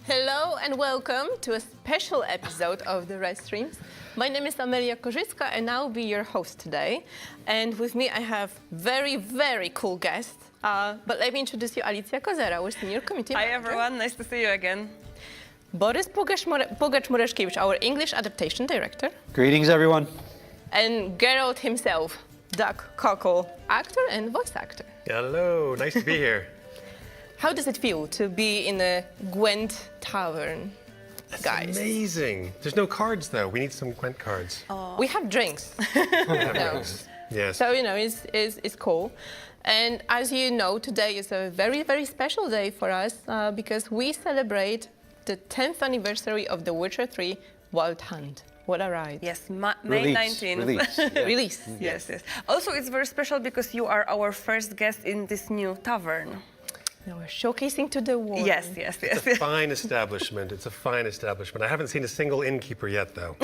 Hello and welcome to a special episode of the REDstreams. My name is Amelia Korzycka and I'll be your host today. And with me I have very, very cool guests. But let me introduce you, Alicja Kozera, our senior committee Hi manager. everyone, nice to see you again. Boris Pogacz-Mureszkiewicz, our English adaptation director. Greetings, everyone. And Geralt himself, Doug Cockle, actor and voice actor. Hello, nice to be here. How does it feel to be in a Gwent tavern, guys? Amazing. There's no cards though. We need some Gwent cards. We have drinks. Yes. So, it's cool. And as you know, today is a very, very special day for us because we celebrate the 10th anniversary of The Witcher 3 Wild Hunt. What a ride. Yes, May 19th. Release. Yeah. Release. Yes. Also, it's very special because you are our first guest in this new tavern. Now we're showcasing to the world. Yes. It's a fine establishment. It's a fine establishment. I haven't seen a single innkeeper yet, though.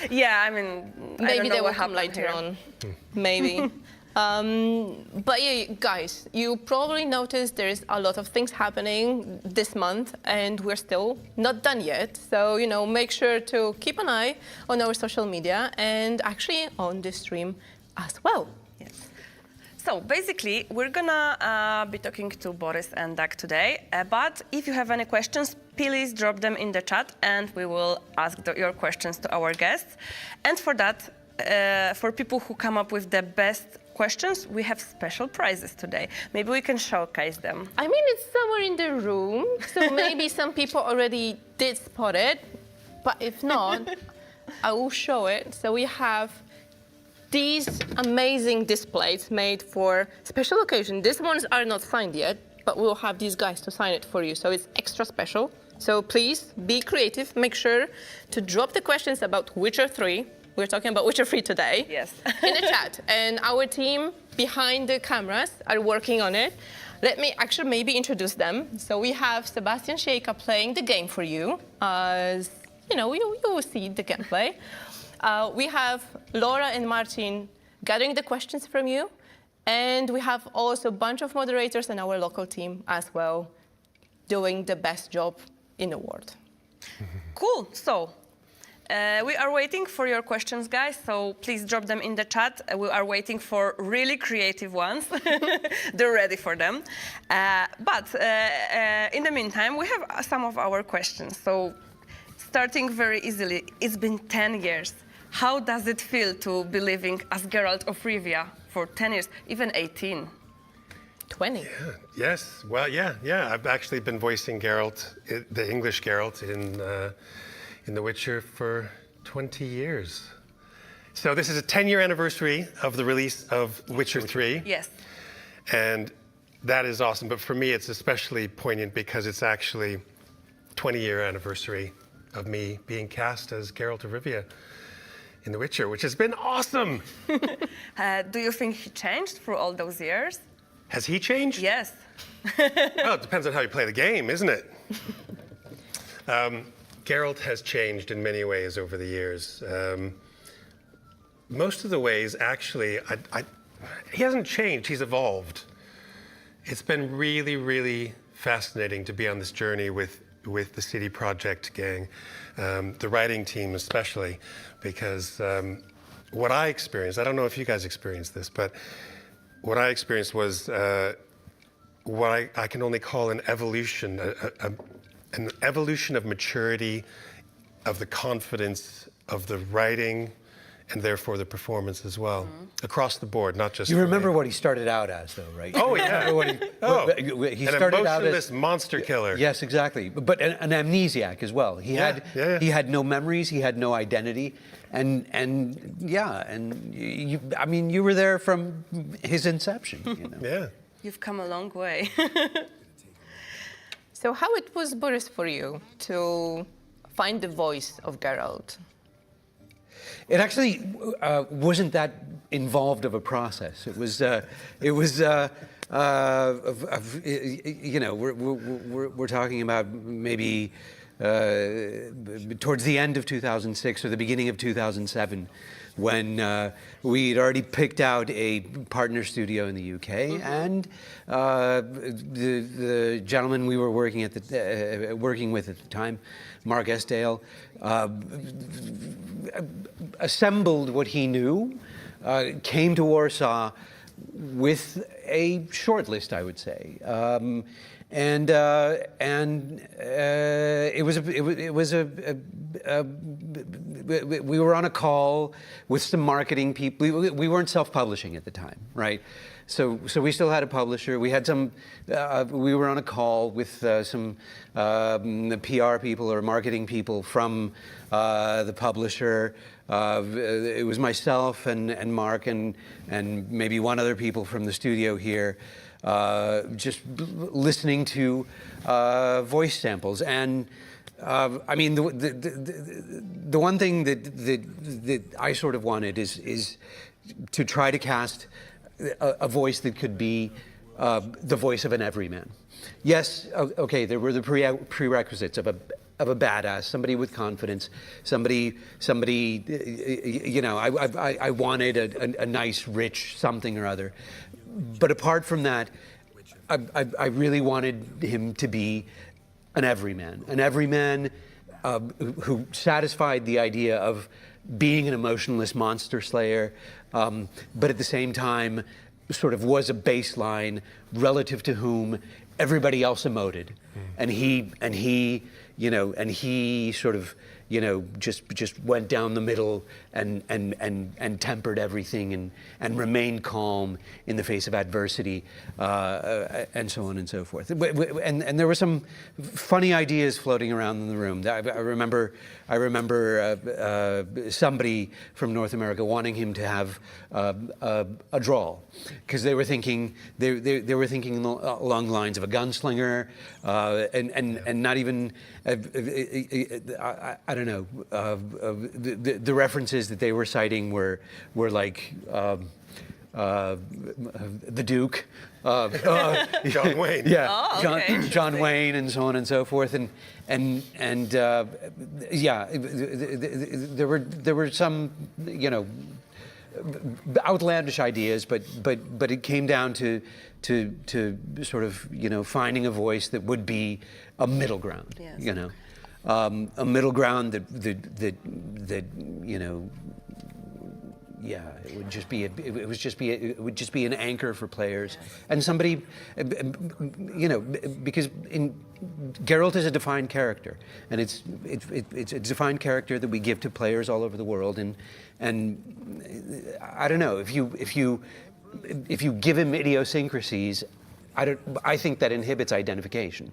Yeah, I mean, Maybe I don't know they will what come happened later here. on. Maybe. But yeah, guys, you probably noticed there's a lot of things happening this month and we're still not done yet. So, make sure to keep an eye on our social media and actually on the stream as well. Yes. So basically, we're gonna be talking to Boris and Doug today. But if you have any questions, please drop them in the chat and we will ask your questions to our guests. And for that, for people who come up with the best questions, we have special prizes today. Maybe we can showcase them. I mean, it's somewhere in the room, so maybe some people already did spot it. But if not, I will show it. So we have these amazing displays made for special occasion. These ones are not signed yet, but we'll have these guys to sign it for you. So it's extra special. So please be creative. Make sure to drop the questions about Witcher 3. We're talking about Witcher 3 today. Yes. In the chat. And our team behind the cameras are working on it. Let me actually maybe introduce them. So we have Sebastian Siejka playing the game for you. As you will see the gameplay. We have Laura and Martin gathering the questions from you. And we have also a bunch of moderators and our local team as well doing the best job in the world. Cool. So we are waiting for your questions, guys. So please drop them in the chat. We are waiting for really creative ones. They're ready for them. But in the meantime, we have some of our questions. So starting very easily, it's been 10 years. How does it feel to be living as Geralt of Rivia for 10 years, even 18? 20. Yeah. Yes. Well, yeah. I've actually been voicing Geralt, the English Geralt, in The Witcher for 20 years. So this is a 10-year anniversary of the release of Witcher 3. Yes. And that is awesome. But for me, it's especially poignant because it's actually 20-year anniversary of me being cast as Geralt of Rivia in The Witcher, which has been awesome. Do you think he changed through all those years? Has he changed? Yes. Well, it depends on how you play the game, isn't it? Geralt has changed in many ways over the years. Most of the ways, actually, he hasn't changed, he's evolved. It's been really, really fascinating to be on this journey with the CD Projekt gang, the writing team especially, because what I experienced, I don't know if you guys experienced this, but what I experienced was what I can only call an evolution, an evolution of maturity, of the confidence, of the writing, and therefore the performance as well, across the board, not just. You remember what he started out as, though, right? Oh yeah. He an started out as emotionless monster killer. Yes, exactly. But an amnesiac as well. He had no memories. He had no identity, and you were there from his inception. Yeah. You've come a long way. So how it was, Boris, for you to find the voice of Geralt? It actually wasn't that involved of a process. It was we're talking about maybe towards the end of 2006 or the beginning of 2007 when we'd already picked out a partner studio in the UK, and the gentleman we were working with at the time, Mark Esdale, assembled what he knew, came to Warsaw with a short list, I would say, and we were on a call with some marketing people. We weren't self-publishing at the time, right? So we still had a publisher. We had some. We were on a call with some PR people or marketing people from the publisher. It was myself and Mark and maybe one other people from the studio here, just listening to voice samples. And I mean, the one thing that I sort of wanted is to try to cast a voice that could be the voice of an everyman. Yes, okay, there were the prerequisites of a badass, somebody with confidence, somebody. You know, I wanted a nice, rich something or other. But apart from that, I really wanted him to be an everyman who satisfied the idea of being an emotionless monster slayer, but at the same time, sort of was a baseline relative to whom everybody else emoted, and he sort of, you know, just went down the middle and tempered everything and remained calm in the face of adversity, and so on and so forth. And there were some funny ideas floating around in the room. I remember somebody from North America wanting him to have a drawl, because they were thinking along the lines of a gunslinger, and not even I don't know. The references that they were citing were like the Duke, John Wayne. Yeah, Oh, okay. John Wayne, and so on and so forth, and yeah, there were some, you know, outlandish ideas, but it came down to sort of, you know, finding a voice that would be a middle ground. Yes. You know, a middle ground that you know. Yeah, it would just be an anchor for players, and somebody, you know, because Geralt is a defined character, and it's a defined character that we give to players all over the world, and I don't know, if you give him idiosyncrasies, I think that inhibits identification.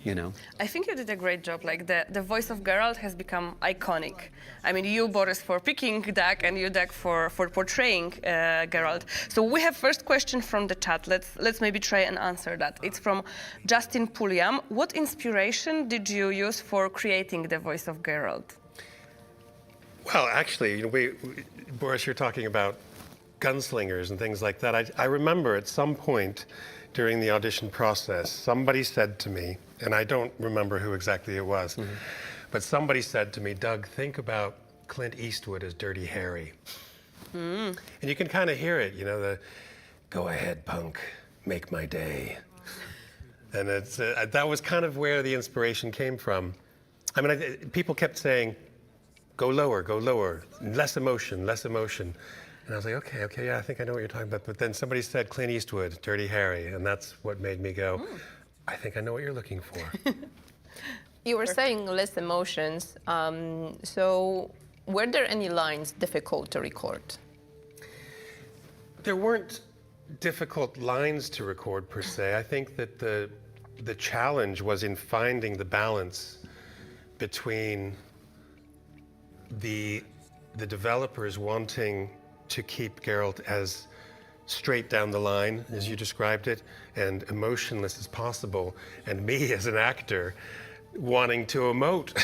You know? I think you did a great job. Like the voice of Geralt has become iconic. I mean, you, Boris, for picking Dag, and you, Dag, for portraying Geralt. So we have first question from the chat. Let's maybe try and answer that. It's from Justin Pulliam. What inspiration did you use for creating the voice of Geralt? Well, actually, you know, Boris, you're talking about gunslingers and things like that. I remember at some point during the audition process, somebody said to me, and I don't remember who exactly it was, but somebody said to me, Doug, think about Clint Eastwood as Dirty Harry. And you can kind of hear it, you know, the, go ahead, punk, make my day. And it's that was kind of where the inspiration came from. I mean, people kept saying, go lower, less emotion, less emotion. And I was like, okay, yeah, I think I know what you're talking about. But then somebody said Clint Eastwood, Dirty Harry, and that's what made me go, I think I know what you're looking for. You were saying less emotions. So were there any lines difficult to record? There weren't difficult lines to record per se. I think that the challenge was in finding the balance between the developers wanting to keep Geralt as straight down the line, as you described it, and emotionless as possible, and me as an actor wanting to emote,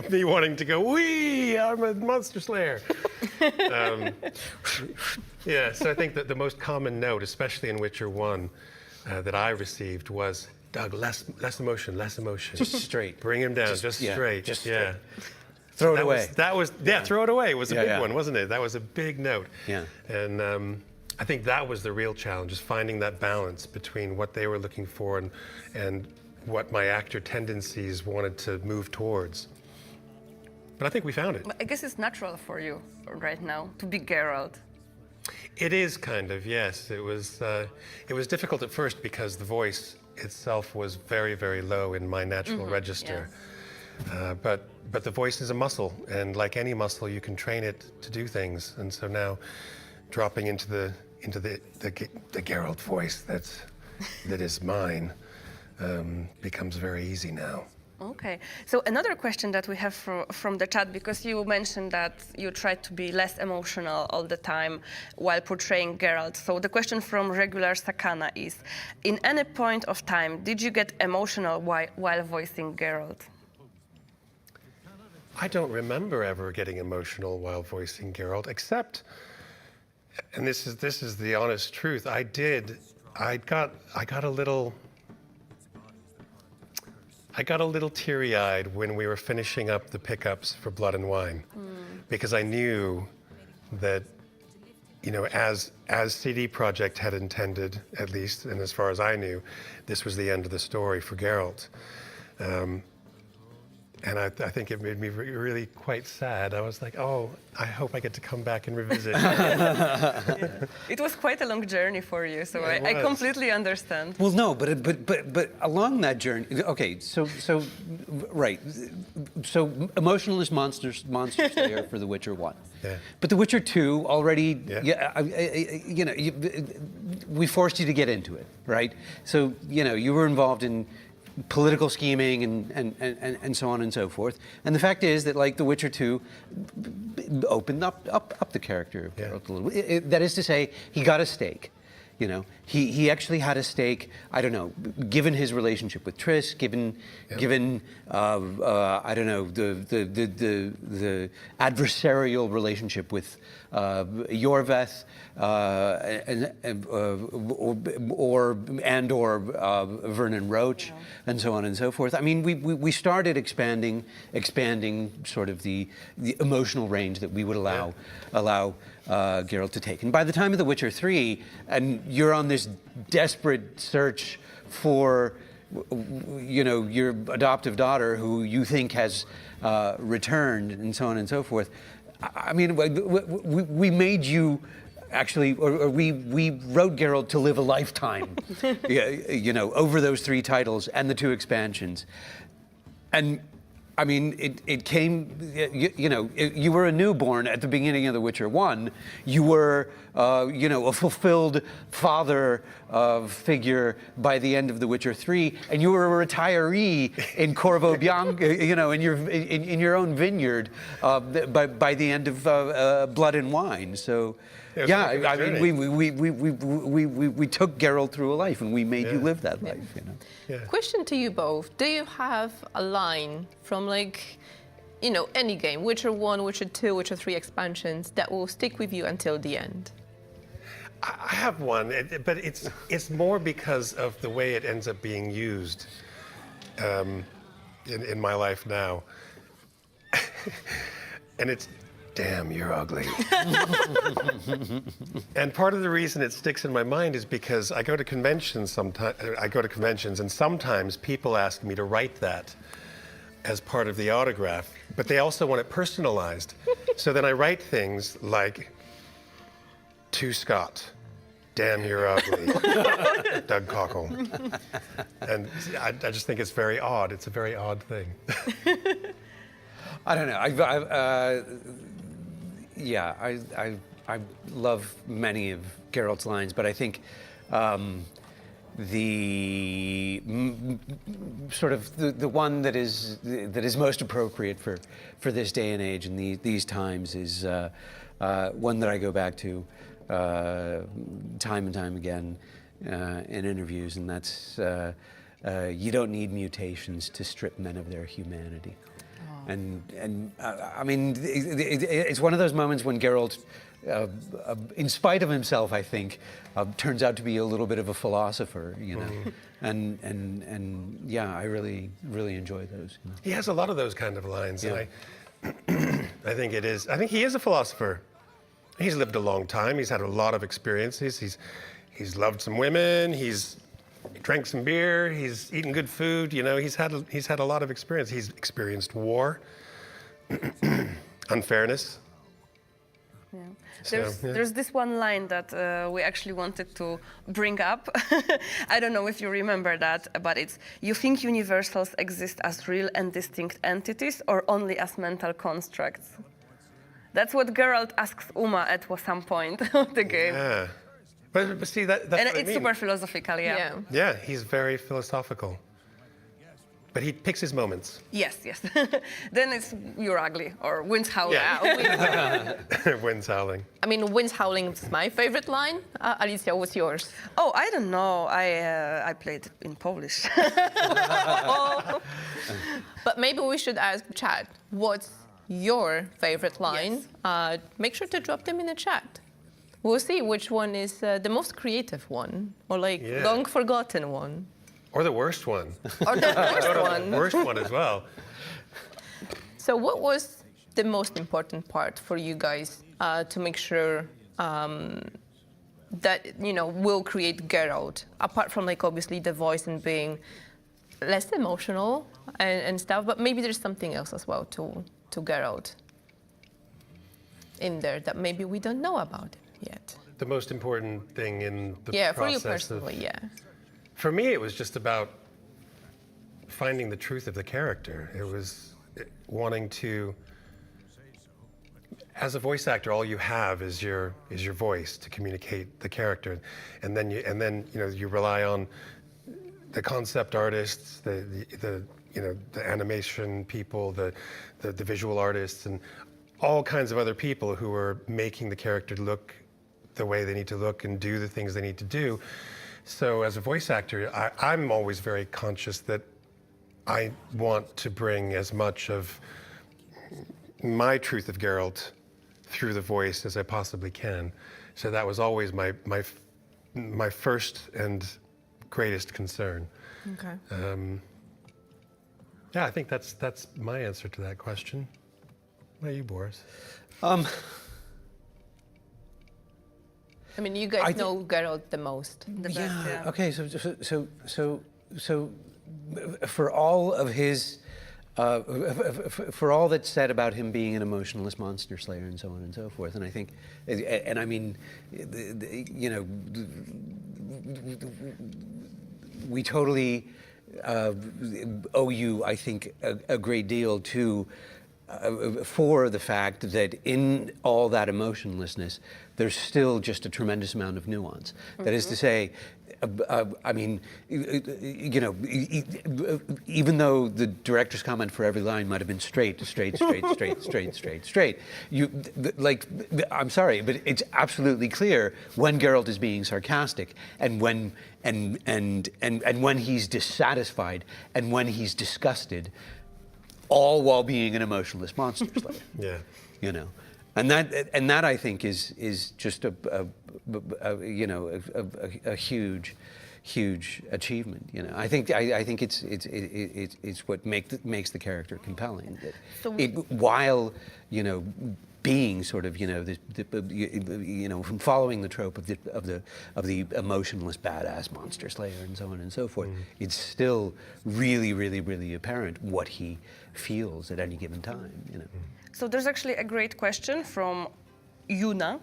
me wanting to go, wee, I'm a monster slayer. Yeah, so I think that the most common note, especially in Witcher 1, that I received was, Doug, less emotion, less emotion. Just straight. Bring him down, just straight. Just yeah. straight. Throw it That away. Throw it away was a Yeah, big yeah. one, wasn't it? That was a big note. Yeah. And I think that was the real challenge, is finding that balance between what they were looking for and what my actor tendencies wanted to move towards. But I think we found it. I guess it's natural for you right now to be Geralt. It is kind of, yes. It was difficult at first because the voice itself was very, very low in my natural register. But the voice is a muscle, and like any muscle, you can train it to do things. And so now, dropping into the Geralt voice that is mine becomes very easy now. Okay. So another question that we have from the chat, because you mentioned that you try to be less emotional all the time while portraying Geralt. So the question from regular Sakana is, in any point of time, did you get emotional while voicing Geralt? I don't remember ever getting emotional while voicing Geralt, except, and this is the honest truth, I got a little teary-eyed when we were finishing up the pickups for Blood and Wine, because I knew that, you know, as CD Projekt had intended, at least, and as far as I knew, this was the end of the story for Geralt. And I think it made me really quite sad. I was like, oh, I hope I get to come back and revisit. It was quite a long journey for you, so Yeah, I completely understand. Well, no, but along that journey, okay, so right, so emotionless monster slayer for The Witcher 1. Yeah. But The Witcher 2 already, Yeah. you know, we forced you to get into it, right? So, you know, you were involved in political scheming and so on and so forth. And the fact is that, like, The Witcher 2 opened up the character of Geralt a little bit. That is to say, he got a stake. You know, he actually had a stake. I don't know, given his relationship with Triss, given I don't know, the adversarial relationship with Yorveth or Vernon Roach, and so on and so forth. I mean, we started expanding sort of the emotional range that we would allow Geralt to take. And by the time of The Witcher 3, and you're on this desperate search for, you know, your adoptive daughter who you think has returned, and so on and so forth. I mean, we made you actually, or we wrote Geralt to live a lifetime, you know, over those 3 titles and the 2 expansions. And I mean, it came, you know, you were a newborn at the beginning of The Witcher 1. You were, you know, a fulfilled father figure by the end of The Witcher 3, and you were a retiree in Corvo Bianco, you know, in your own vineyard by the end of Blood and Wine. So, yeah, I mean, we took Geralt through a life, and we made you live that life, you know. Yeah. Question to you both. Do you have a line from, like, you know, any game, Witcher 1, Witcher 2, Witcher 3 expansions, that will stick with you until the end? I have one, but it's more because of the way it ends up being used in my life now. And it's, damn, you're ugly. And part of the reason it sticks in my mind is because I go to conventions and sometimes people ask me to write that as part of the autograph, but they also want it personalized. So then I write things like, to Scott, damn, you're ugly, Doug Cockle. And I just think it's very odd. It's a very odd thing. I don't know. Yeah, I love many of Geralt's lines, but I think sort of the one that is most appropriate for this day and age and these times is one that I go back to time and time again in interviews, and that's you don't need mutations to strip men of their humanity. And I mean, it's one of those moments when Geralt, in spite of himself, I think, turns out to be a little bit of a philosopher, you know. And yeah, I really enjoy those. You know? He has a lot of those kind of lines, Yeah. and I think it is. I think he is a philosopher. He's lived a long time. He's had a lot of experiences. He's loved some women. He's drank some beer. He's eaten good food. You know, he's had a lot of experience. He's experienced war, unfairness. Yeah. So, There's this one line that we actually wanted to bring up. I don't know if you remember that, but it's, you think universals exist as real and distinct entities or only as mental constructs? That's what Geralt asks Uma at some point of the game. Yeah. But see, that's And what I it's mean. super philosophical, yeah. Yeah. Yeah, he's very philosophical. But he picks his moments. Yes, yes. Then it's you're ugly or wind's howling. Yeah. Wind's howling. I mean, wind's howling is my favorite line. Alicia, what's yours? Oh, I don't know. I played in Polish. But maybe we should ask chat, what's your favorite line? Make sure to drop them in the chat. We'll see which one is the most creative one, or like long forgotten one. Or the worst one. Or the worst one. Worst one as well. So what was the most important part for you guys to make sure that, you know, will create Geralt, apart from like obviously the voice and being less emotional and stuff, but maybe there's something else as well to Geralt in there that maybe we don't know about it yet. The most important thing in the Yeah, for process you personally, yeah. For me, it was just about finding the truth of the character. It was wanting to, as a voice actor, all you have is your voice to communicate the character, and then you rely on the concept artists, the animation people, the visual artists, and all kinds of other people who are making the character look the way they need to look and do the things they need to do. So as a voice actor, I'm always very conscious that I want to bring as much of my truth of Geralt through the voice as I possibly can. So that was always my first and greatest concern. Okay. Yeah, I think that's my answer to that question. What about you, Boris? I mean, you guys know Geralt the most. The best, yeah. Okay. So, for all of his, for all that's said about him being an emotionless monster slayer and so on and so forth, and I think, and I mean, you know, we totally owe you, I think, a great deal to. For the fact that in all that emotionlessness, there's still just a tremendous amount of nuance. Mm-hmm. That is to say, I mean, you know, even though the director's comment for every line might have been straight, I'm sorry, but it's absolutely clear when Geralt is being sarcastic and when when he's dissatisfied and when he's disgusted, all while being an emotionless monster slayer. Yeah. You know, and that I think is just a huge achievement. You know, I think it's what makes the character compelling. While you know being sort of from following the trope of the emotionless badass monster slayer and so on and so forth, it's still really apparent what he feels at any given time. You know. So there's actually a great question from Yuna.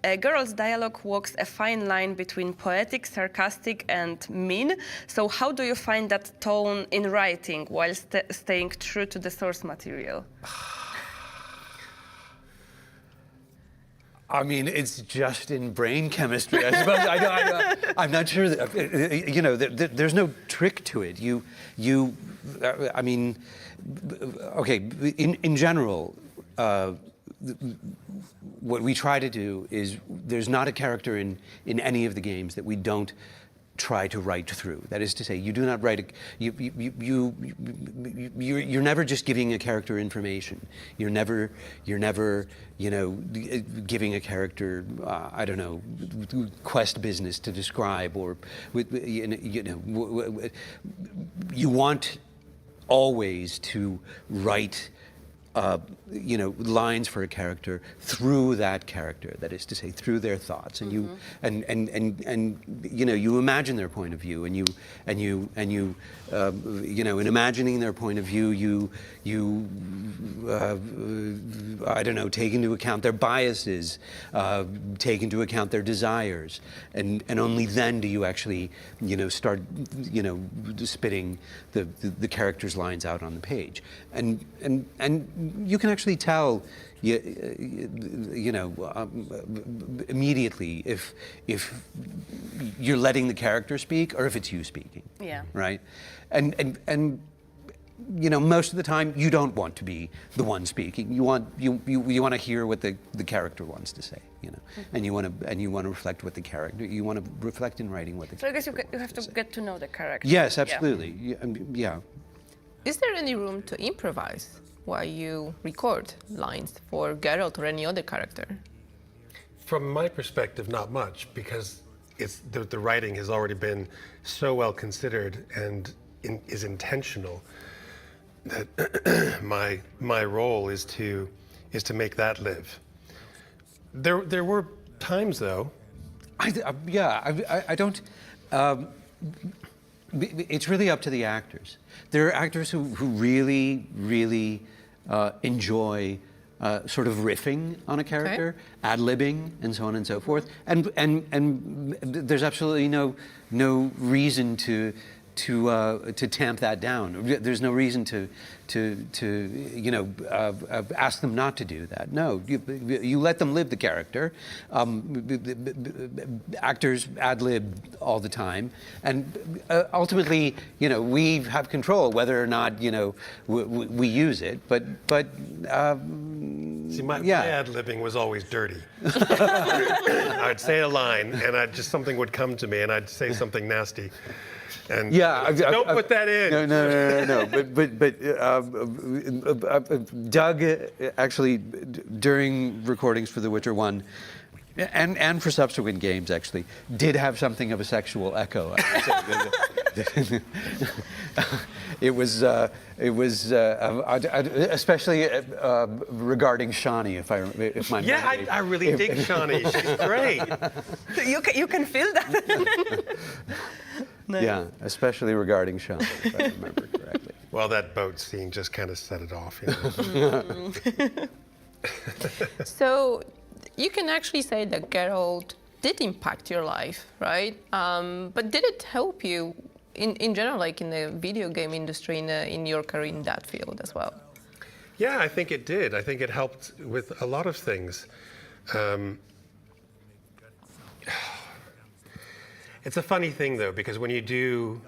Geralt's dialogue walks a fine line between poetic, sarcastic, and mean. So how do you find that tone in writing while staying true to the source material? I mean, it's just in brain chemistry, I suppose. I'm not sure that, you know, there's no trick to it. I mean, okay, in general, what we try to do is, there's not a character in any of the games that we don't try to write through. That is to say, you do not write you're never just giving a character information. You're never, you know, giving a character, I don't know, quest business to describe, or you want always to write lines for a character through that character. That is to say, through their thoughts, and you you imagine their point of view, and you in imagining their point of view, you I don't know, take into account their biases, take into account their desires, and only then do you actually start spitting the character's lines out on the page, and you can actually tell, immediately if you're letting the character speak or if it's you speaking. Yeah. Right. And most of the time you don't want to be the one speaking. You want to hear what the character wants to say. And you want to reflect what the character. You want to reflect in writing what the. So I character guess you have to get to know the character. Yes, absolutely. Yeah. Is there any room to improvise while you record lines for Geralt or any other character? From my perspective, not much, because the writing has already been so well considered and is intentional that my role is to make that live. There were times though. I don't. It's really up to the actors. There are actors who really enjoy sort of riffing on a character, ad-libbing, and so on and so forth. And there's absolutely no reason to tamp that down. There's no reason to ask them not to do that. No, you let them live the character. Actors ad-lib all the time, and ultimately, we have control whether or not we use it. But see, my ad-libbing was always dirty. I'd say a line, and something would come to me, and I'd say something nasty. And don't put that in. No. But Doug actually, during recordings for The Witcher 1, and for subsequent games actually, did have something of a sexual echo. It was especially regarding Shawnee, if my memory. I really dig Shawnee. She's great. You can feel that. Nice. Yeah, especially regarding Shawnee, if I remember correctly. Well, that boat scene just kind of set it off. So you can actually say that Geralt did impact your life, right? But did it help you in general, like in the video game industry, in your career in that field as well? Yeah, I think it did. I think it helped with a lot of things. It's a funny thing, though, because when you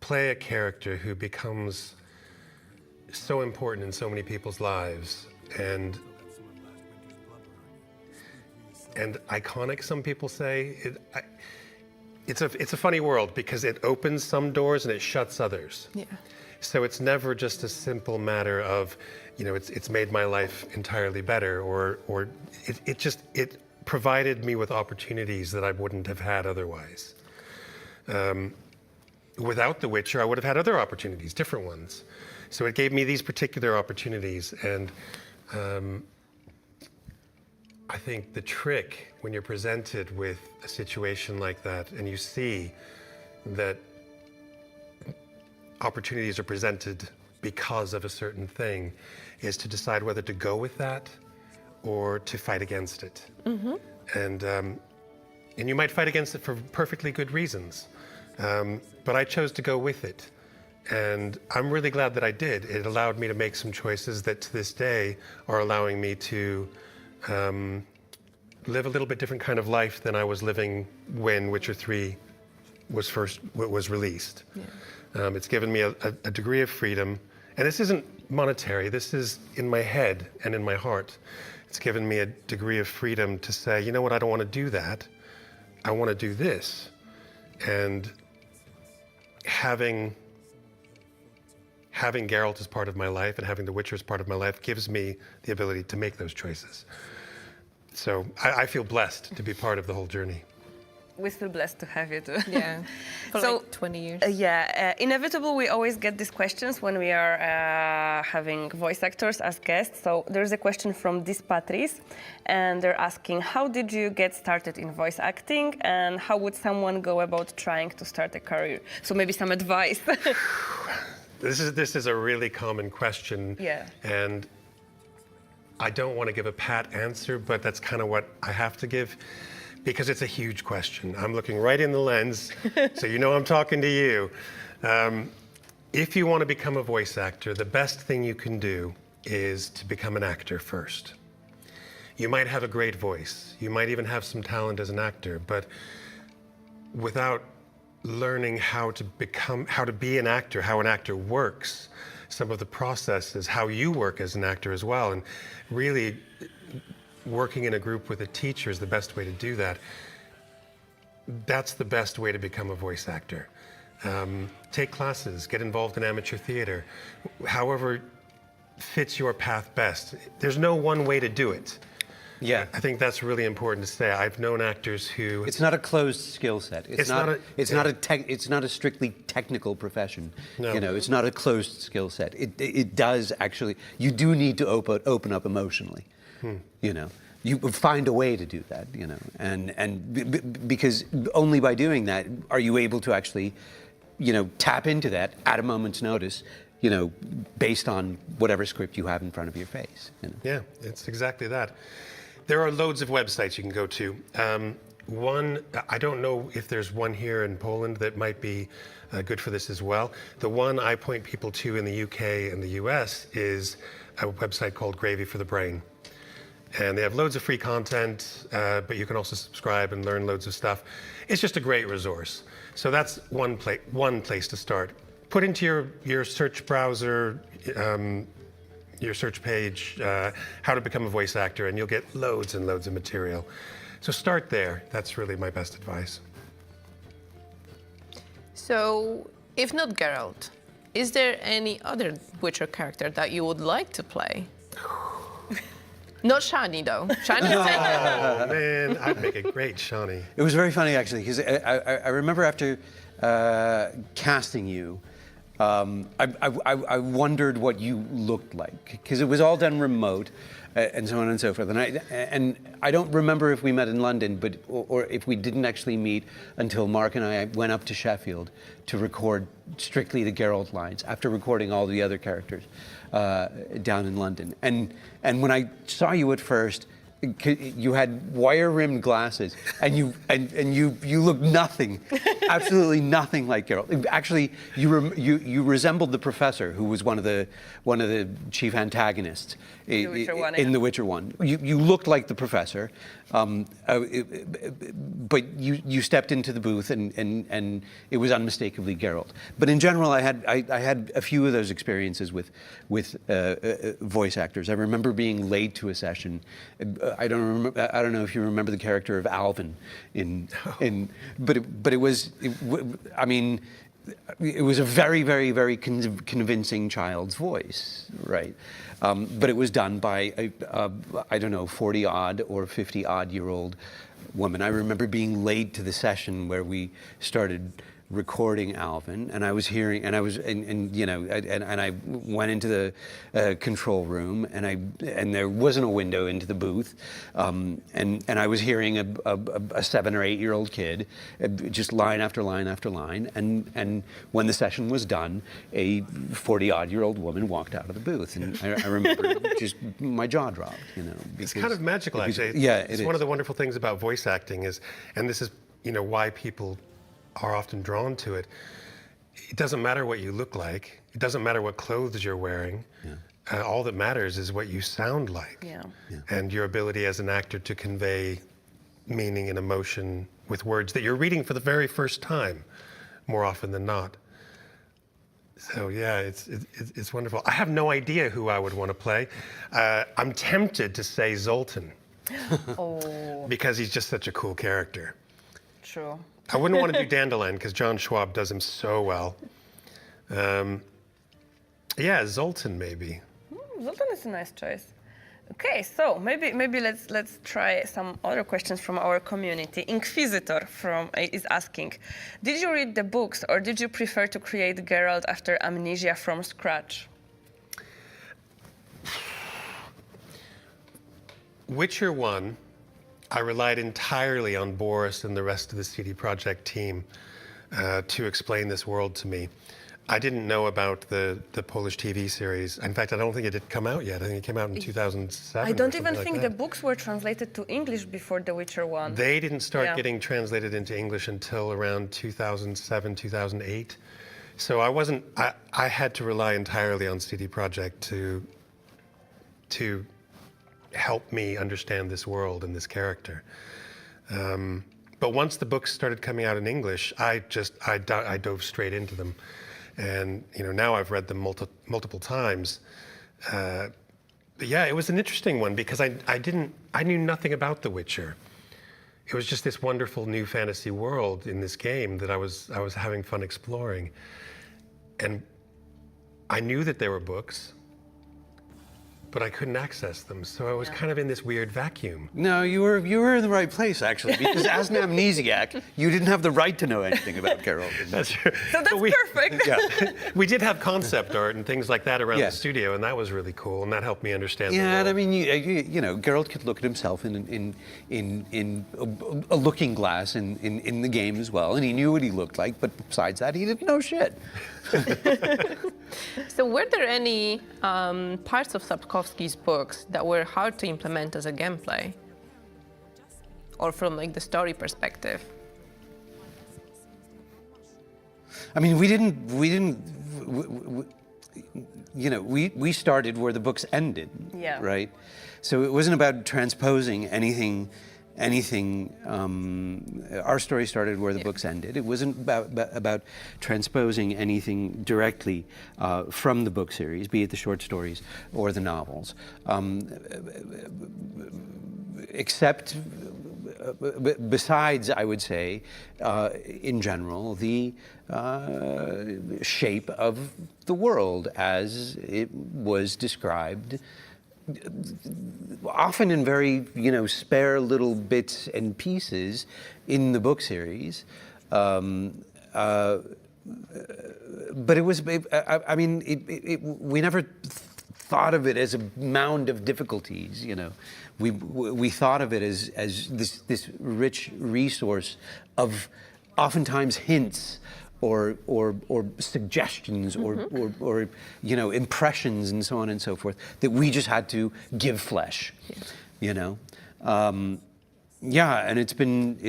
play a character who becomes so important in so many people's lives and iconic, some people say, it's a funny world because it opens some doors and it shuts others. Yeah. So it's never just a simple matter of, it's made my life entirely better, or it provided me with opportunities that I wouldn't have had otherwise. Without The Witcher, I would have had other opportunities, different ones. So it gave me these particular opportunities, and I think the trick when you're presented with a situation like that and you see that opportunities are presented because of a certain thing is to decide whether to go with that or to fight against it. Mm-hmm. And you might fight against it for perfectly good reasons, but I chose to go with it. And I'm really glad that I did. It allowed me to make some choices that to this day are allowing me to live a little bit different kind of life than I was living when Witcher 3 was released. Yeah. It's given me a degree of freedom, and this isn't monetary, this is in my head and in my heart. It's given me a degree of freedom to say, you know what, I don't want to do that. I want to do this. And having Geralt as part of my life and having The Witcher as part of my life gives me the ability to make those choices. So I feel blessed to be part of the whole journey. we feel blessed to have you too. Yeah, for So, like 20 years. Inevitable, we always get these questions when we are having voice actors as guests. So there's a question from Dispatris, and they're asking, how did you get started in voice acting, and how would someone go about trying to start a career? So maybe some advice. This is a really common question. Yeah. And I don't want to give a pat answer, but that's kind of what I have to give because it's a huge question. I'm looking right in the lens, so you know I'm talking to you. If you want to become a voice actor, the best thing you can do is to become an actor first. You might have a great voice. You might even have some talent as an actor, but without learning how to be an actor, how an actor works, some of the processes, how you work as an actor as well, and really working in a group with a teacher is the best way to do that. That's the best way to become a voice actor. Take classes, get involved in amateur theater, however fits your path best. There's no one way to do it. Yeah. I think that's really important to say. I've known actors who... It's not a closed skill set. It's not a strictly technical profession. No. You know, it's not a closed skill set. It does actually. You do need to open up emotionally. You know, you find a way to do that. You know, and because only by doing that are you able to actually, you know, tap into that at a moment's notice. You know, based on whatever script you have in front of your face. You know? Yeah, it's exactly that. There are loads of websites you can go to. One, I don't know if there's one here in Poland that might be good for this as well. The one I point people to in the UK and the US is a website called Gravy for the Brain. And they have loads of free content, but you can also subscribe and learn loads of stuff. It's just a great resource. So that's one place to start. Put into your search browser, your search page, how to become a voice actor, and you'll get loads and loads of material. So start there. That's really my best advice. So, if not Geralt, is there any other Witcher character that you would like to play? Not Shani, though. Shani. Oh man, I'd make a great Shawnee. It was very funny actually, because I remember after casting you, I wondered what you looked like, because it was all done remote, and so on and so forth. And I don't remember if we met in London, but or if we didn't actually meet until Mark and I went up to Sheffield to record strictly the Geralt lines after recording all the other characters down in London. And when I saw you at first, you had wire-rimmed glasses, and you looked nothing, absolutely nothing like Geralt. Actually, you resembled the professor, who was one of the chief antagonists in The Witcher 1. You looked like the professor, but you stepped into the booth, and it was unmistakably Geralt. But in general, I had a few of those experiences with voice actors. I remember being late to a session. I don't know if you remember the character of Alvin but it was a very, very, very convincing child's voice, right? But it was done by I don't know, 40-odd or 50-odd-year-old woman. I remember being late to the session where we started recording Alvin, and I was hearing, and I went into the control room, and there wasn't a window into the booth, and I was hearing a 7 or 8 year old kid just line after line after line, and when the session was done, a 40-odd-year-old woman walked out of the booth, and I remember just my jaw dropped, you know. It's kind of magical, actually. Yeah, it's one of the wonderful things about voice acting is, and this is, you know, why people are often drawn to it. It doesn't matter what you look like. It doesn't matter what clothes you're wearing. Yeah. All that matters is what you sound like. Yeah. Yeah. And your ability as an actor to convey meaning and emotion with words that you're reading for the very first time, more often than not. So yeah, it's wonderful. I have no idea who I would want to play. I'm tempted to say Zoltan. Oh. Because he's just such a cool character. True. I wouldn't want to do Dandelion because John Schwab does him so well. Yeah, Zoltan maybe. Zoltan is a nice choice. Okay, so maybe let's try some other questions from our community. Inquisitor is asking, did you read the books or did you prefer to create Geralt after amnesia from scratch? Witcher 1, I relied entirely on Boris and the rest of the CD Projekt team to explain this world to me. I didn't know about the Polish TV series. In fact, I don't think it had come out yet. I think it came out in 2007. I don't even like think that. the books were translated to English before The Witcher 1. They didn't start Yeah. getting translated into English until around 2007, 2008. So I had to rely entirely on CD Projekt to help me understand this world and this character. But once the books started coming out in English, I dove straight into them. And now I've read them multiple times. But yeah, it was an interesting one because I knew nothing about The Witcher. It was just this wonderful new fantasy world in this game that I was having fun exploring. And I knew that there were books, but I couldn't access them. So I was kind of in this weird vacuum. No, you were in the right place, actually, because as an amnesiac, you didn't have the right to know anything about Geralt. That's true. So that's perfect. Yeah. We did have concept art and things like that around Yeah. the studio, and that was really cool, and that helped me understand the Yeah, world. and I mean, Geralt could look at himself in a looking glass in the game as well, and he knew what he looked like. But besides that, he didn't know shit. So were there any parts of Sapkowski's books that were hard to implement as a gameplay? Or from like the story perspective? I mean, we started where the books ended, Yeah. right? So it wasn't about transposing anything. Our story started where the books ended. It wasn't about transposing anything directly from the book series, be it the short stories or the novels, except. Besides, I would say, in general, the shape of the world as it was described, often in very, spare little bits and pieces in the book series. But it was, we never thought of it as a mound of difficulties, We thought of it as this rich resource of oftentimes hints or suggestions or impressions and so on and so forth that we just had to give flesh, and it's been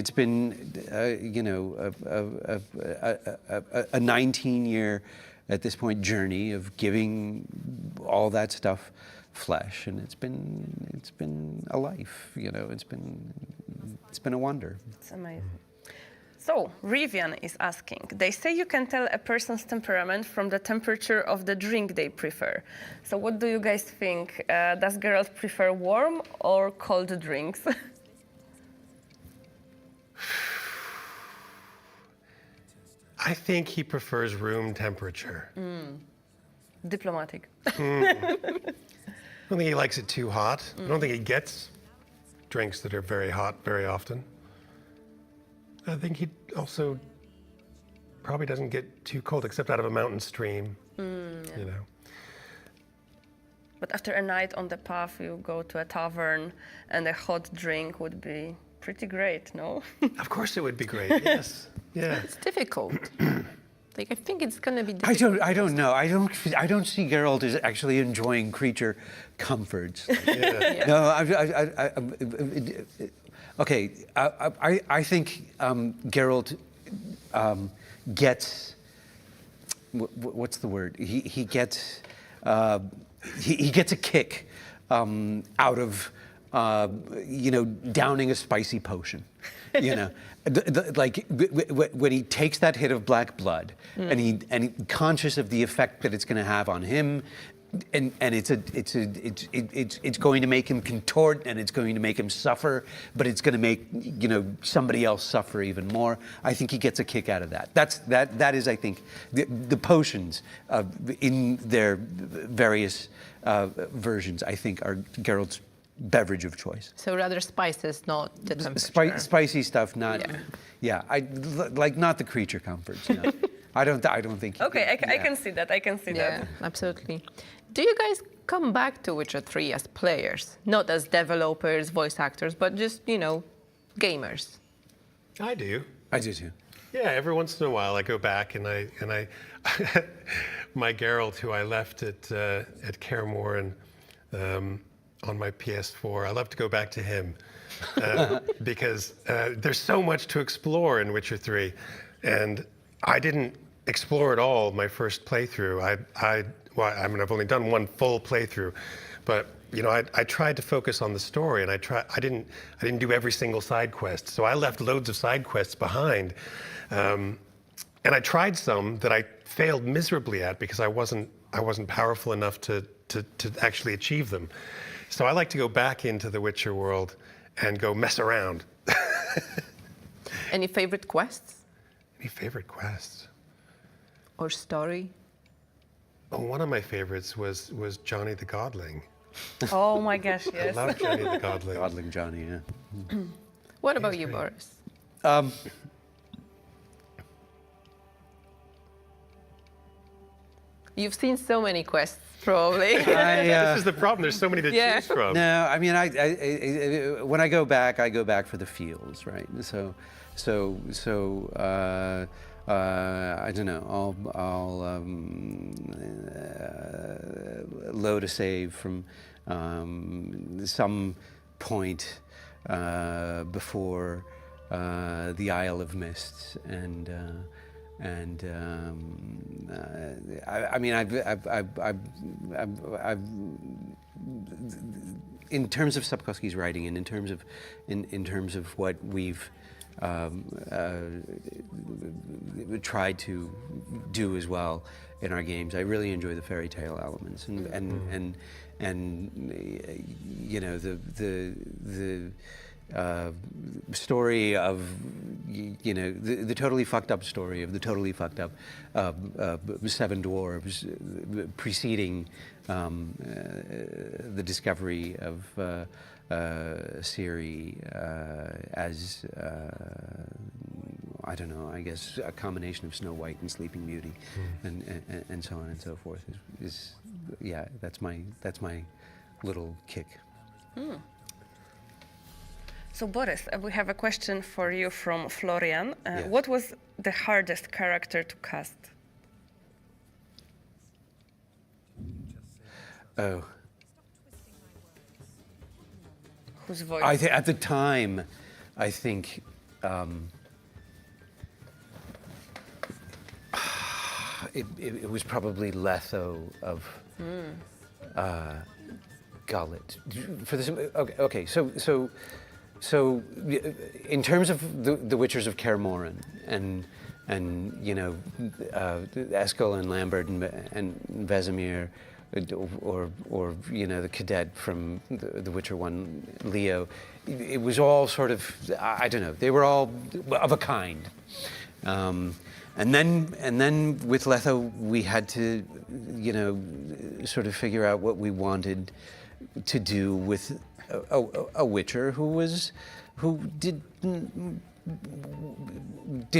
a 19-year at this point journey of giving all that stuff flesh, and it's been a life, it's been a wonder. It's amazing. So, Rivian is asking, they say you can tell a person's temperament from the temperature of the drink they prefer. So what do you guys think? Does Geralt prefer warm or cold drinks? I think he prefers room temperature. Diplomatic. I don't think he likes it too hot. I don't think he gets drinks that are very hot very often. I think he also probably doesn't get too cold, except out of a mountain stream, But after a night on the path, you go to a tavern and a hot drink would be pretty great, no? Of course it would be great, yes. Yeah. It's difficult. I think it's going to be difficult. I don't know. I don't see Geralt as actually enjoying creature comforts. Yeah. No, okay. I think Geralt gets what's the word? He gets he gets a kick out of downing a spicy potion. Like when he takes that hit of black blood, and he conscious of the effect that it's going to have on him, and it's going to make him contort, and it's going to make him suffer, but it's going to make somebody else suffer even more. I think he gets a kick out of that. That is, I think, the potions in their various versions, I think, are Geralt's beverage of choice. So rather spices, not the temperature. Spicy stuff, not. Yeah. Like not the creature comforts. No. I don't think. Okay, I can see that. I can see Yeah, that. absolutely. Do you guys come back to Witcher 3 as players, not as developers, voice actors, but just, you know, gamers? I do. I do too. Yeah, every once in a while I go back and I my Geralt, who I left at Kaer on my PS4, I love to go back to him because there's so much to explore in Witcher 3, and I didn't explore it all my first playthrough. I mean, I've only done one full playthrough, but you know, I tried to focus on the story, and I didn't do every single side quest. So I left loads of side quests behind, and I tried some that I failed miserably at because I wasn't powerful enough to actually achieve them. So I like to go back into the Witcher world and go mess around. Any favorite quests Any favorite quests? or story? Oh, one of my favorites was Johnny the Godling. Oh my gosh, I yes. love Johnny the Godling. Godling Johnny, yeah. What about you, Boris? You've seen so many quests, probably. This is the problem. There's so many to Yeah. choose from. No, I mean, when I go back for the feels, right? I don't know. I'll load a save from some point before the Isle of Mists, and I mean, I've in terms of Sapkowski's writing, and in terms of what we've tried to do as well in our games, I really enjoy the fairy tale elements, and you know, the story of, you know, the totally fucked up story of the totally fucked up seven dwarves preceding the discovery of Ciri as I don't know, I guess a combination of Snow White and Sleeping Beauty, and so on and so forth is yeah, that's my little kick. So Boris, we have a question for you from Florian. Yes. What was the hardest character to cast? Oh. Whose voice? At the time, I think it was probably Letho of Gullet. For this, okay. So in terms of the Witchers of Kaer and you know, Eskel and Lambert and Vesemir, or you know, the cadet from the Witcher 1, Leo, it was all sort of, I don't know, they were all of a kind. And then with Letho, we had to, you know, sort of figure out what we wanted to do with a Witcher who did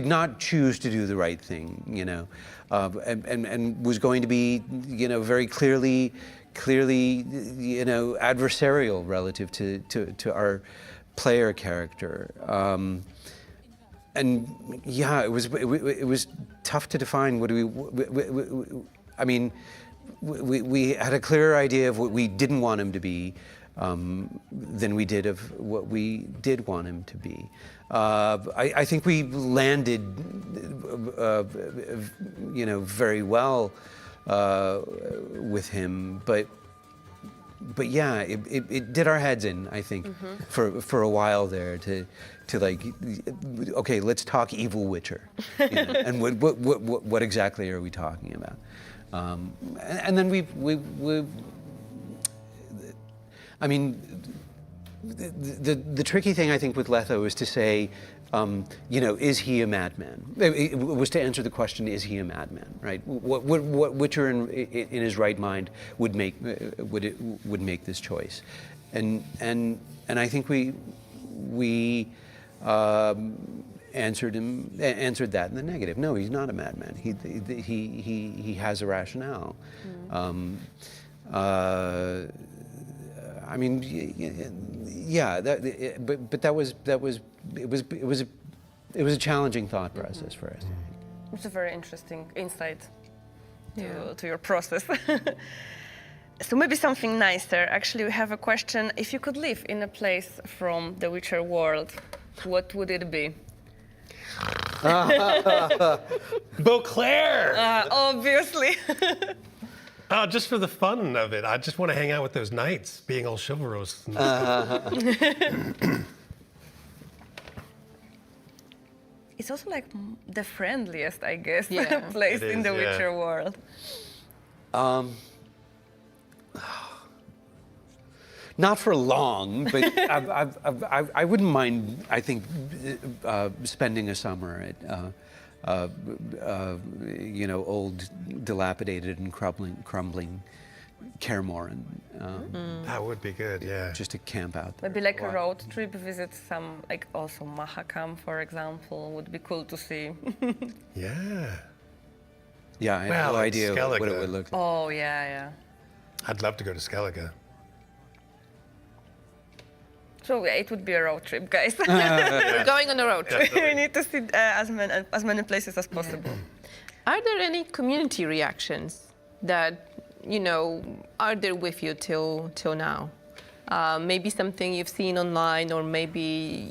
not choose to do the right thing, you know, and was going to be, you know, very clearly, you know, adversarial relative to our player character. And yeah, it was tough to define. What do we I mean, we had a clearer idea of what we didn't want him to be than we did of what we did want him to be. I think we landed, you know, very well with him, but yeah, it did our heads in, I think, for a while there to like, okay, let's talk evil Witcher, you know, and what exactly are we talking about? And then we I mean, the tricky thing, I think, with Letho is to say is he a madman? It was to answer the question, is he a madman, right? What Witcher in his right mind would make this choice? And I think we answered that in the negative. No, he's not a madman. He has a rationale. I mean, yeah. But it was a challenging thought process for us. It's a very interesting insight Yeah. to your process. So maybe something nicer. Actually, we have a question. If you could live in a place from the Witcher world, what would it be? Beauclair! Obviously. Oh, just for the fun of it. I just want to hang out with those knights, being all chivalrous. It's also like the friendliest, I guess, Yeah. place It in is, the yeah. Witcher world. Not for long, but I wouldn't mind. I think spending a summer at old, dilapidated and crumbling Kaer That would be good, yeah. just to camp out there. Maybe like a road trip, visit some, like also Mahakam, for example, would be cool to see. Yeah. Yeah, I had Well, no like idea what it Skellige. would look like. Oh, yeah. I'd love to go to Skellige. So yeah, it would be a road trip, guys. We're going on a road trip. We need to see as many places as possible. Are there any community reactions that, are there with you till now? Maybe something you've seen online, or maybe,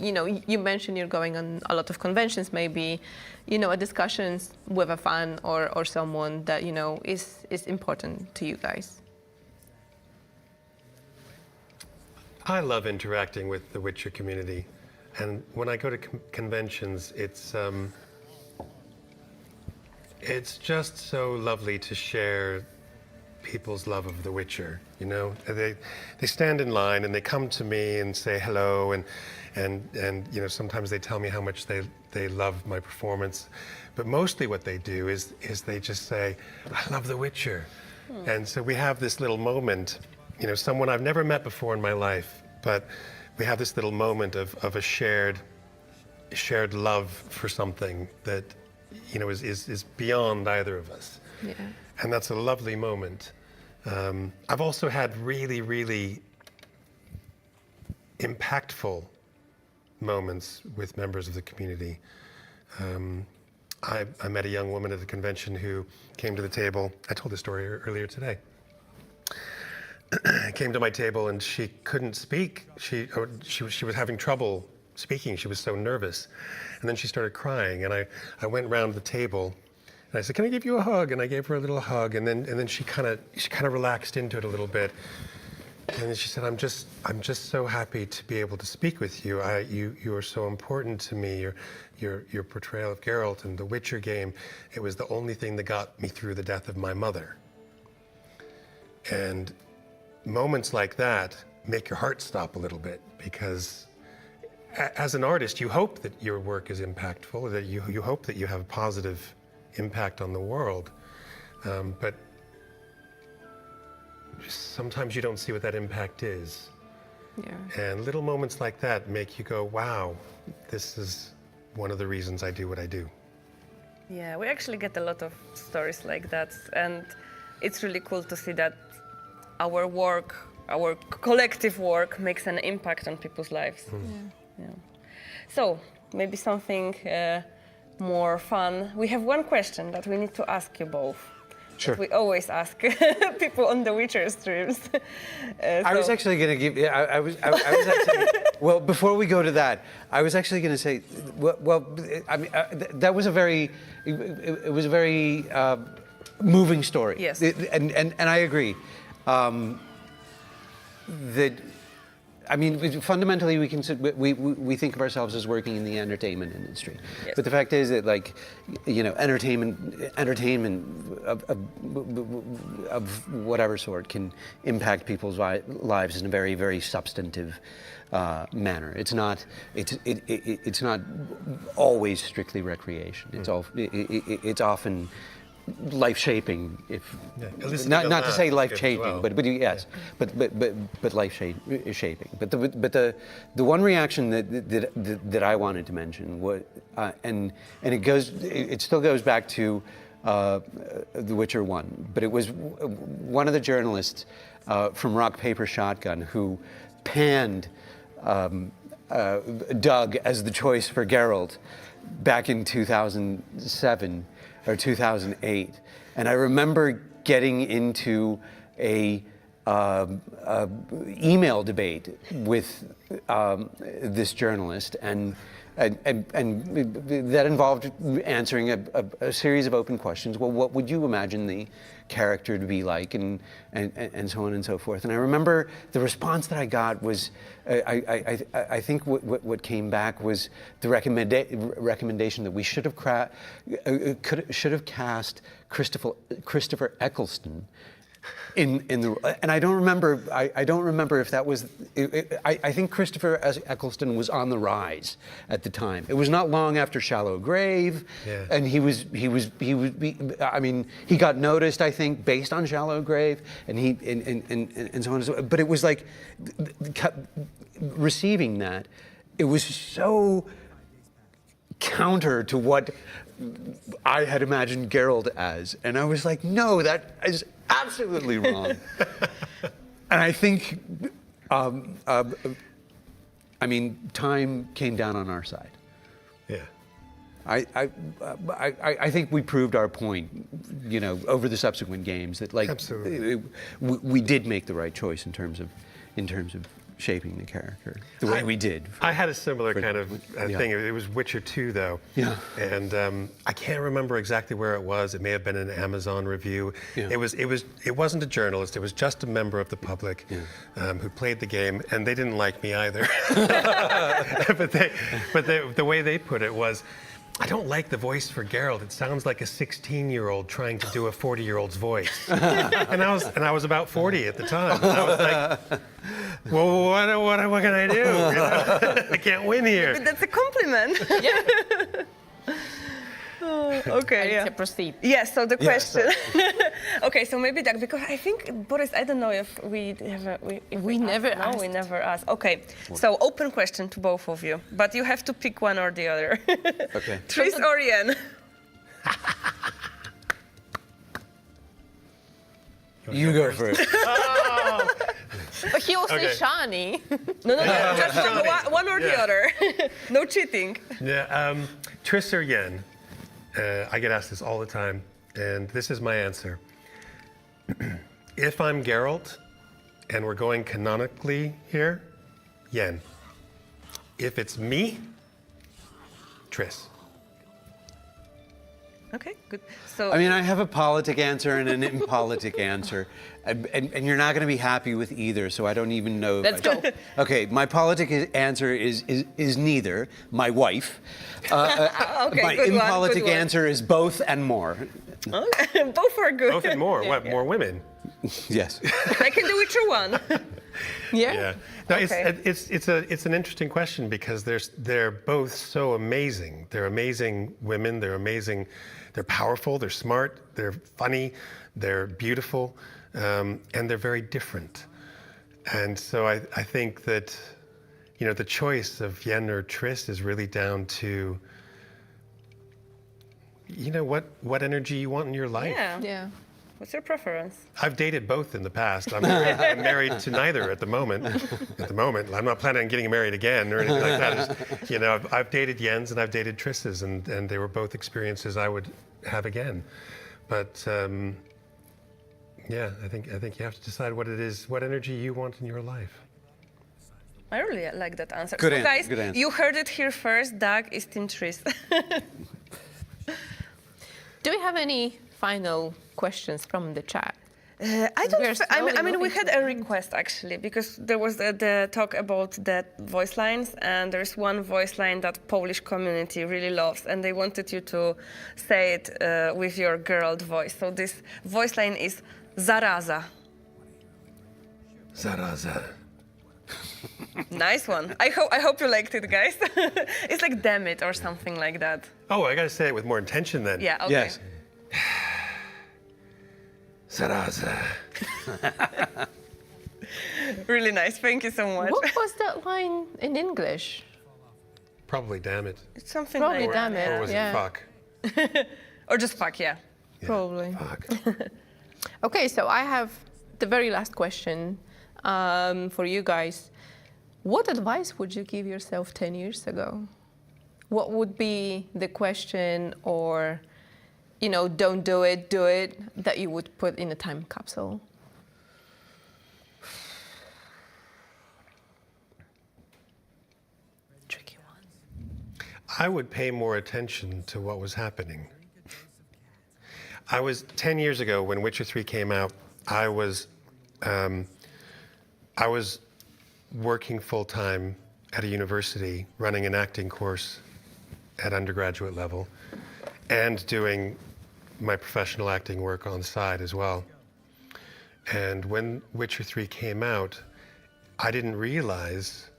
you mentioned you're going on a lot of conventions, maybe, a discussions with a fan or someone that, is important to you guys. I love interacting with the Witcher community. And when I go to conventions, it's just so lovely to share people's love of The Witcher. They stand in line and they come to me and say hello, and sometimes they tell me how much they love my performance. But mostly what they do is they just say, I love The Witcher. And so we have this little moment, someone I've never met before in my life, but we have this little moment of a shared love for something that is beyond either of us. Yeah. And that's a lovely moment. I've also had really, really impactful moments with members of the community. I met a young woman at the convention who came to the table. I told this story earlier today. Came to my table and she couldn't speak. She was having trouble speaking. She was so nervous. And then she started crying, and I went around the table and I said, "Can I give you a hug?" And I gave her a little hug, and then she kind of relaxed into it a little bit. And then she said, I'm just so happy to be able to speak with you. You are so important to me. Your portrayal of Geralt and the Witcher game, it was the only thing that got me through the death of my mother. And moments like that make your heart stop a little bit, because as an artist, you hope that your work is impactful, that you hope that you have a positive impact on the world. But sometimes you don't see what that impact is. Yeah. And little moments like that make you go, wow, this is one of the reasons I do what I do. Yeah, we actually get a lot of stories like that, and it's really cool to see that our work, our collective work, makes an impact on people's lives. Yeah. So maybe something more fun. We have one question that we need to ask you both. Sure. We always ask people on the Witcher streams. I was actually going to give. I was actually. Well, before we go to that, I was actually going to say. Well, I mean, that was a very. It was a very moving story. Yes. And I agree. That I mean, fundamentally, we think of ourselves as working in the entertainment industry, Yes. but the fact is that, like, you know, entertainment of whatever sort can impact people's lives in a very, very substantive manner. It's not always strictly recreation. It's often life-shaping, if not to say life-changing, but yes, but life-shaping. But the one reaction that I wanted to mention was, and it still goes back to The Witcher 1, but it was one of the journalists from Rock Paper Shotgun who panned Doug as the choice for Geralt back in 2007 or 2008, and I remember getting into a email debate with this journalist, and that involved answering a series of open questions. Well, what would you imagine the character to be like, and so on and so forth. And I remember the response that I got was, I think what came back was the recommendation that we should have cast Christopher Eccleston in the, and I don't remember if that was. I think Christopher Eccleston was on the rise at the time. It was not long after Shallow Grave, and he was. I mean, he got noticed, I think, based on Shallow Grave, and so on and so on. But it was like receiving that. It was so counter to what I had imagined Geralt as, and I was like, no, that is absolutely wrong. And I think, I mean, time came down on our side. Yeah. I think we proved our point, you know, over the subsequent games that, like, absolutely, we did make the right choice in terms of shaping the character the way we did. I had a similar kind of thing. It was Witcher 2, though. Yeah. And I can't remember exactly where it was. It may have been an Amazon review. Yeah. It wasn't a journalist. It was just a member of the public who played the game, and they didn't like me either. but the way they put it was, I don't like the voice for Geralt. It sounds like a 16-year-old trying to do a 40-year-old's voice. and I was about 40 at the time. And I was like, well, what can I do? You know? I can't win here. But that's a compliment. Yeah. Okay. To proceed. Yes. So the question. Okay. So maybe that, because I think, Boris, I don't know if we have we never asked. No, we never asked. Okay. So open question to both of you, but you have to pick one or the other. Okay. Tris or Yen? You go first. But he will say Shani. No. Just one or the other. No cheating. Yeah. Tris or Yen? I get asked this all the time, and this is my answer. If I'm Geralt, and we're going canonically here, Yen. If it's me, Tris. Okay, good. So I mean, I have a politic answer and an impolitic answer, and you're not going to be happy with either. So I don't even know. Let's go. Okay, my politic answer is neither. My wife. okay, my good impolitic one. answer is both and more. Okay. Both are good. Both and more. What? More women? Yes. I can do Witcher 1. Yeah. No, Okay. it's an interesting question because they're both so amazing. They're amazing women. They're amazing. They're powerful. They're smart. They're funny. They're beautiful, and they're very different. And so I think that, you know, the choice of Yen or Tris is really down to, you know, what energy you want in your life. Yeah. Yeah. What's your preference? I've dated both in the past. I'm married to neither at the moment. I'm not planning on getting married again or anything like that. It's, you know, I've dated Jens and I've dated Tris's, and they were both experiences I would have again. But yeah, I think you have to decide what it is, what energy you want in your life. I really like that answer. Good so answer, guys, good answer. you heard it here first. Doug is Team Tris. Do we have any final questions from the chat? I don't. We're I mean, we slowly had moving a request actually because there was the talk about the voice lines, and there's one voice line that Polish community really loves, and they wanted you to say it with your girl voice. So this voice line is zaraza. Zaraza. Nice one. I hope you liked it, guys. It's like damn it or something like that. Oh, I gotta say it with more intention then. Yeah. Okay. Yes. Zaraza. Really nice. Thank you so much. What was that line in English? Probably damn it. It's something Probably like damn that. it. Or was yeah. it fuck? Or just fuck, yeah. Yeah, Probably. Fuck. Okay, so I have the very last question for you guys. What advice would you give yourself 10 years ago? What would be the question or, you know, don't do it, do it, that you would put in a time capsule? Tricky one. I would pay more attention to what was happening. I was 10 years ago when Witcher 3 came out. I was working full time at a university, running an acting course at undergraduate level, and doing my professional acting work on the side as well. And when Witcher 3 came out, I didn't realize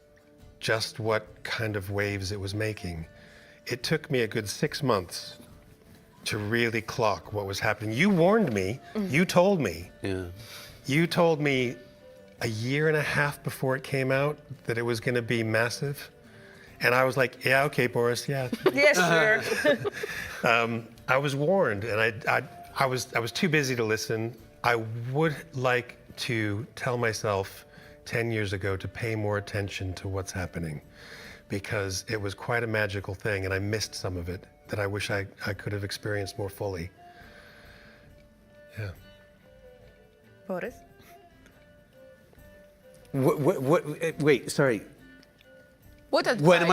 just what kind of waves it was making. It took me a good 6 months to really clock what was happening. You warned me, you told me. Yeah. You told me a year and a half before it came out that it was gonna be massive. And I was like, yeah, okay, Boris, yeah. Yeah, sure. I was warned, and I was too busy to listen. I would like to tell myself 10 years ago to pay more attention to what's happening, because it was quite a magical thing, and I missed some of it that I wish I could have experienced more fully. Yeah. Boris? Wait, sorry. What advice? What am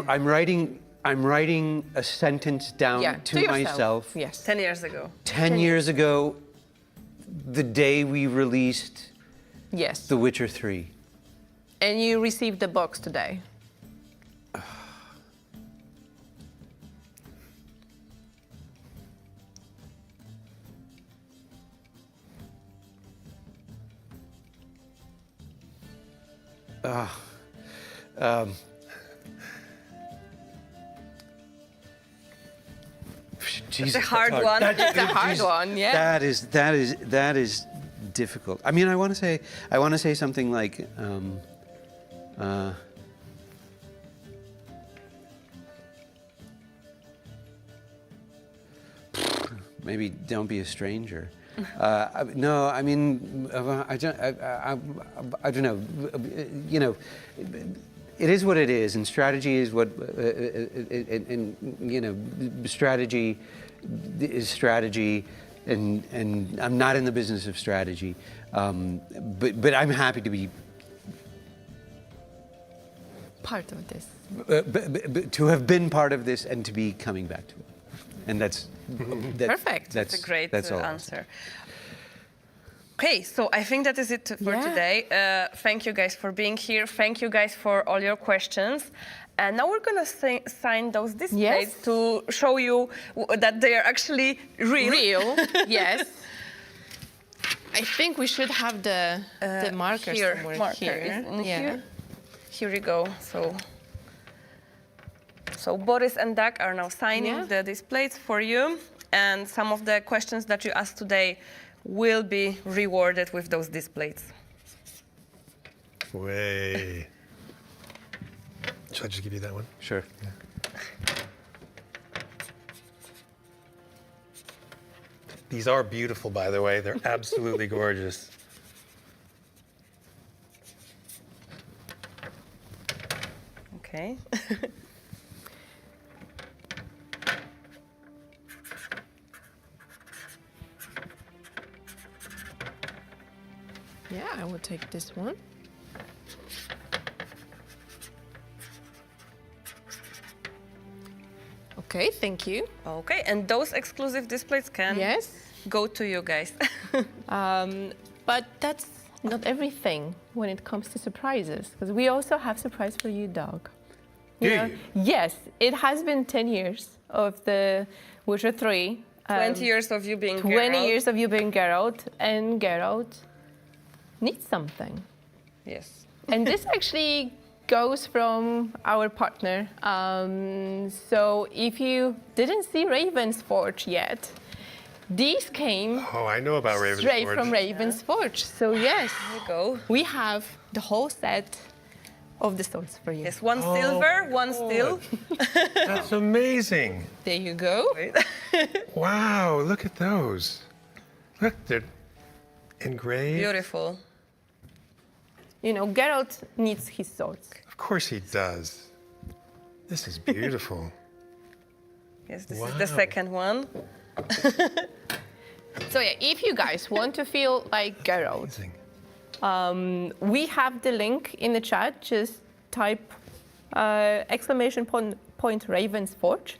I writing? I'm writing a sentence down to yourself. myself. Yes. 10 years ago. 10 years ago, the day we released Yes. The Witcher 3. And you received the box today. Jesus, It's a hard that's one. It's a hard one, yeah. That is difficult. I mean, I want to say something like, maybe don't be a stranger. No, I mean, I don't know. You know, it is what it is, and strategy is what, and you know, strategy is strategy, and I'm not in the business of strategy, but I'm happy to be Part of this. to have been part of this and to be coming back to it, and that's Perfect. That's That's a great that's all. answer. Okay, so I think that is it for Yeah. today. Thank you guys for being here. Thank you guys for all your questions. And now we're gonna sign those displays Yes. to show you that they are actually real. Real, yes. I think we should have the marker Here, somewhere marker here. is in Yeah. here. Here we go. So Boris and Doug are now signing Yeah. the displays for you, and some of the questions that you asked today will be rewarded with those displays. Way. Should I just give you that one? Sure. These are beautiful, by the way. They're absolutely gorgeous. Okay. Yeah, I will take this one. Okay, thank you. Okay, and those exclusive displays can Yes. go to you guys. But that's not everything when it comes to surprises, because we also have surprise for you, dog. Do know, you? yes, it has been 10 years of the Witcher 3. 20 years of you being 20 Geralt. years of you being Geralt, and Geralt needs something. Yes. And this actually goes from our partner. So if you didn't see Raven's Forge yet, these came Oh, I know about Raven's straight Forge. from Raven's Forge. So yes, There you go. we have the whole set of the swords for you. Yes, one Oh, silver, my one steel. That's amazing. There you go. Wow, look at those. Look, they're engraved. Beautiful. You know, Geralt needs his swords. Of course he does. This is beautiful. Yes, this is Wow. the second one. So yeah, if you guys want to feel like Geralt, Amazing. we have the link in the chat. Just type !point Raven's Forge,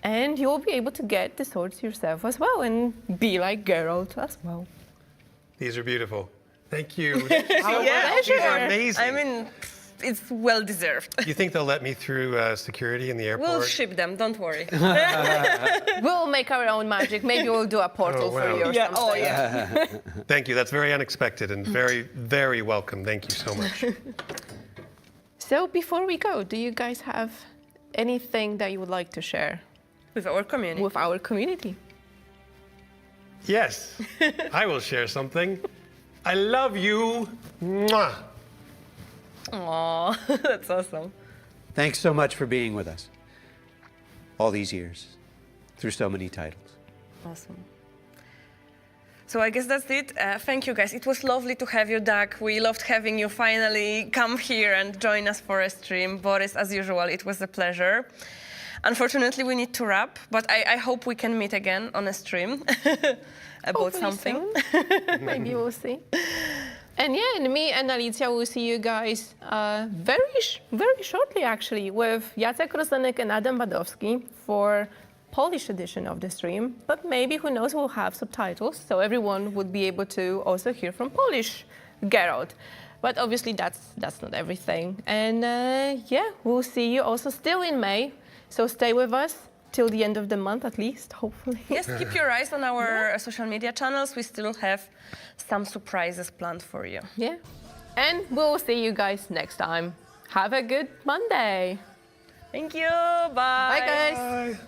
and you'll be able to get the swords yourself as well and be like Geralt as well. These are beautiful. Thank you. Our These are pleasure. amazing. I mean, it's well deserved. You think they'll let me through security in the airport? We'll ship them, don't worry. We'll make our own magic. Maybe we'll do a portal Oh, for wow. you or Yeah, something. oh yeah. Thank you. That's very unexpected and very, very welcome. Thank you so much. So before we go, do you guys have anything that you would like to share With our community. with our community? Yes, I will share something. I love you. Mwah. Aw, that's awesome. Thanks so much for being with us all these years through so many titles. Awesome. So I guess that's it. Thank you, guys. It was lovely to have you, Doug. We loved having you finally come here and join us for a stream. Boris, as usual, it was a pleasure. Unfortunately, we need to wrap, but I hope we can meet again on a stream about Hopefully something. soon. Maybe we'll see. And yeah, and me and Alicia will see you guys very shortly, actually, with Jacek Rozenek and Adam Badowski for Polish edition of the stream. But maybe, who knows, we'll have subtitles, so everyone would be able to also hear from Polish Geralt. But obviously, that's not everything. And yeah, we'll see you also still in May. So stay with us till the end of the month, at least, hopefully. Yes, keep your eyes on our social media channels. We still have some surprises planned for you. Yeah. And we'll see you guys next time. Have a good Monday. Thank you. Bye. Bye, guys. Bye.